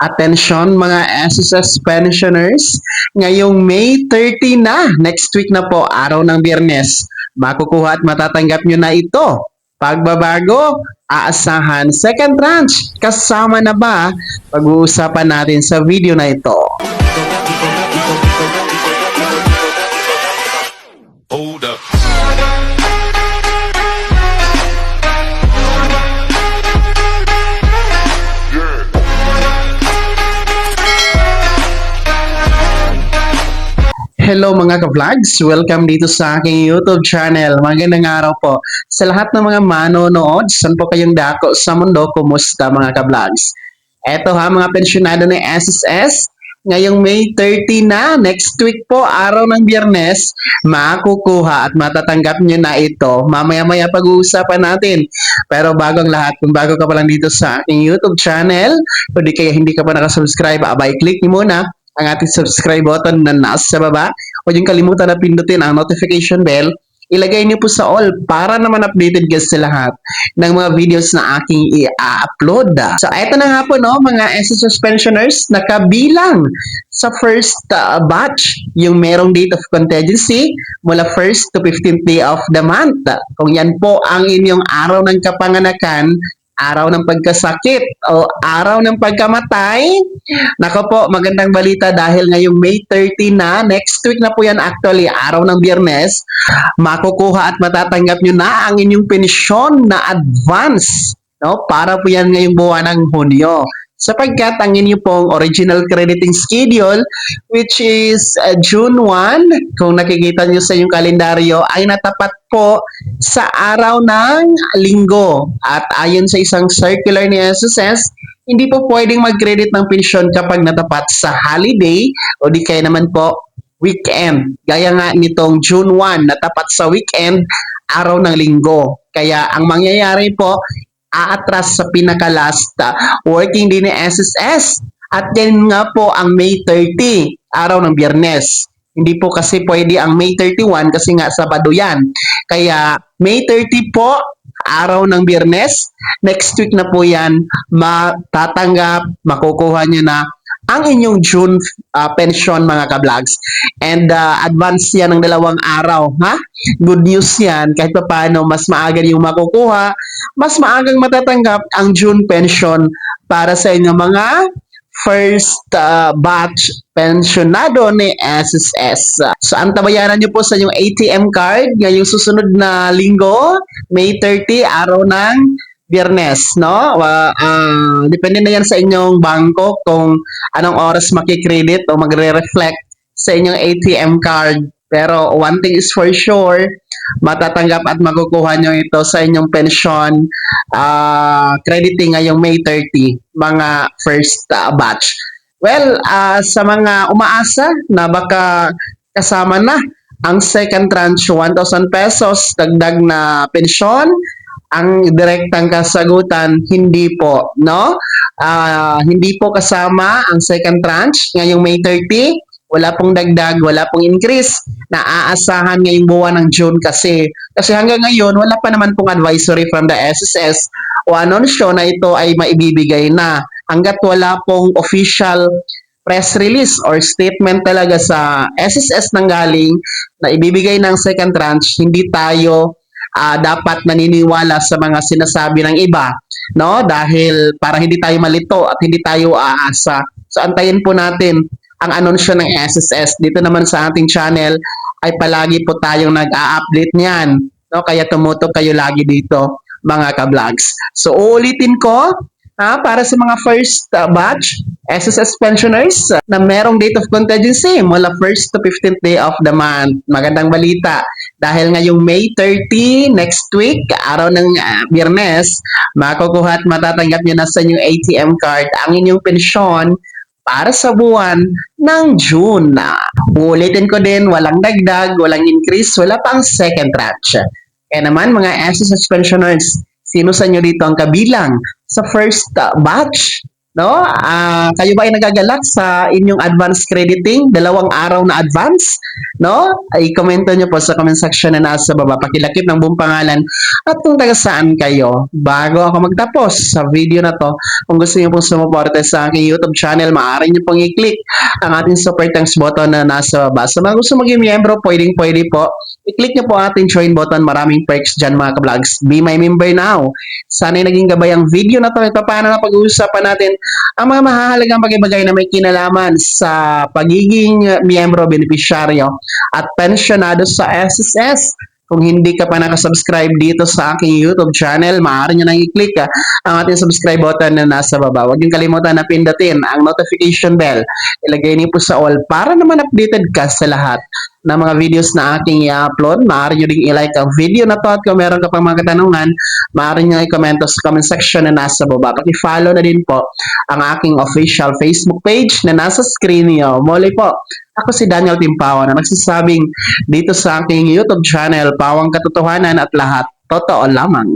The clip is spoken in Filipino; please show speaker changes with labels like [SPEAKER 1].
[SPEAKER 1] Attention mga SSS pensioners, ngayong May 30 na, next week na po, araw ng Biyernes, makukuha at matatanggap nyo na ito. Pagbabago, aasahan, second tranche, kasama na ba? Pag-uusapan natin sa video na ito.
[SPEAKER 2] Hold up.
[SPEAKER 1] Hello mga ka-vlogs! Welcome dito sa aking YouTube channel. Magandang araw po sa lahat ng mga manonood. Saan po kayong dako sa mundo? Kumusta mga ka-vlogs? Eto ha mga pensyonado ng SSS. Ngayong May 30 na, next week po, araw ng Biyernes, makukuha at matatanggap nyo na ito. Mamaya-maya pag-uusapan natin. Pero bago ang lahat, kung bago ka pa lang dito sa aking YouTube channel, o di kaya hindi ka pa nakasubscribe, abay, click nyo muna ang ating subscribe button na nasa baba. Huwag yung kalimutan na pindutin ang notification bell. Ilagay niyo po sa all para naman updated guys sa lahat ng mga videos na aking i-upload. So, eto na nga po no, mga SSS pensioners, nakabilang sa first batch yung merong date of contingency mula 1st to 15th day of the month. Kung yan po ang inyong araw ng kapanganakan, araw ng pagkasakit o araw ng pagkamatay. Nako po, magandang balita dahil ngayong May 30 na, next week na po yan actually, araw ng Biyernes, makukuha at matatanggap nyo na ang inyong pensyon na advance. No? Para po yan ngayong buwan ng Hunyo. Sapagkat ang inyo pong original crediting schedule, which is June 1, kung nakikita nyo sa inyong kalendaryo, ay natapat po sa araw ng linggo. At ayon sa isang circular ni SSS, hindi po pwedeng mag-credit ng pensyon kapag natapat sa holiday o di kaya naman po weekend. Gaya nga nitong June 1, natapat sa weekend, araw ng linggo. Kaya ang mangyayari po, aatras sa pinaka-last working day ni SSS. At yan nga po ang May 30, araw ng Biyernes. Hindi po kasi pwede ang May 31 kasi nga Sabado yan. Kaya May 30 po, araw ng Biyernes. Next week na po yan, matatanggap, makukuha nyo na ang inyong June pension mga ka-vlogs. And advance yan ng 2 araw. Ha? Good news yan. Kahit pa paano, mas maaga yung makukuha, mas maagang matatanggap ang June pension para sa inyong mga first batch pensionado ni SSS. So, ang tabayaran nyo po sa inyong ATM card ngayong susunod na linggo, May 30, araw ng Biyernes, no? Depende na yan sa inyong bangko kung anong oras makikredit o magre-reflect sa inyong ATM card. Pero one thing is for sure, matatanggap at makukuha nyo ito sa inyong pension crediting ngayong May 30, mga first batch. Well, sa mga umaasa na baka kasama na ang second tranche, 1,000 pesos, dagdag na pensyon, ang direktang kasagutan, hindi po, no? Hindi po kasama ang second tranche ngayong May 30. Wala pong dagdag, wala pong increase na aasahan ngayong buwan ng June kasi hanggang ngayon, wala pa naman pong advisory from the SSS o anunsyo na ito ay maibibigay na. Hanggat wala pong official press release or statement talaga sa SSS nang galing na ibibigay ng second tranche, hindi tayo dapat naniniwala sa mga sinasabi ng iba, no? Dahil para hindi tayo malito at hindi tayo aasa. So antayin po natin ang anunsyo ng SSS. Dito naman sa ating channel ay palagi po tayong nag-a-update niyan, no? Kaya tumutok kayo lagi dito mga ka-vlogs. So uulitin ko, para sa mga first batch SSS pensioners na merong date of contingency mula 1st to 15th day of the month. Magandang balita. Dahil ngayong May 30, next week, araw ng Biyernes, makukuha at matatanggap nyo na sa inyong ATM card ang inyong pensyon para sa buwan ng June. Ulitin ko din, walang dagdag, walang increase, wala pang second tranche. Kaya naman mga SSS pensioners, sino sa inyo dito ang kabilang sa first batch No? Kayo ba ay nagagalak sa inyong advance crediting? 2 araw na advance? No? I-komento nyo po sa comment section na nasa baba. Pakilakip ng buong pangalan at kung taga saan kayo. Bago ako magtapos sa video na to, kung gusto niyo pong sumuporta sa aking YouTube channel, maaari niyo pong i-click ang ating super thanks button na nasa baba. Sa mga gusto maging miyembro, pwede po. I-click niyo po ang ating join button. Maraming perks dyan mga ka-vlogs. Be my member now. Sana'y naging gabay ang video na to. Ito paano na pag-uusapan natin ang mga mahahalagang bagay-bagay na may kinalaman sa pagiging miyembro, benepisyaryo at pensyonado sa SSS. Kung hindi ka pa nakasubscribe dito sa aking YouTube channel, maaari nyo nang i-click ang ating subscribe button na nasa baba. Huwag niyong kalimutan na pindutin ang notification bell. Ilagay niyo po sa all para naman updated ka sa lahat ng mga videos na aking i-upload. Maaari nyo ring i-like ang video na to at kung meron ka pang mga katanungan, maaari nyo i-comment sa comment section na nasa baba. Paki-follow na din po ang aking official Facebook page na nasa screen niyo. Muli po, ako si Daniel Timpawa na nagsasabing dito sa aking YouTube channel, Pawang Katotohanan at lahat totoo lamang.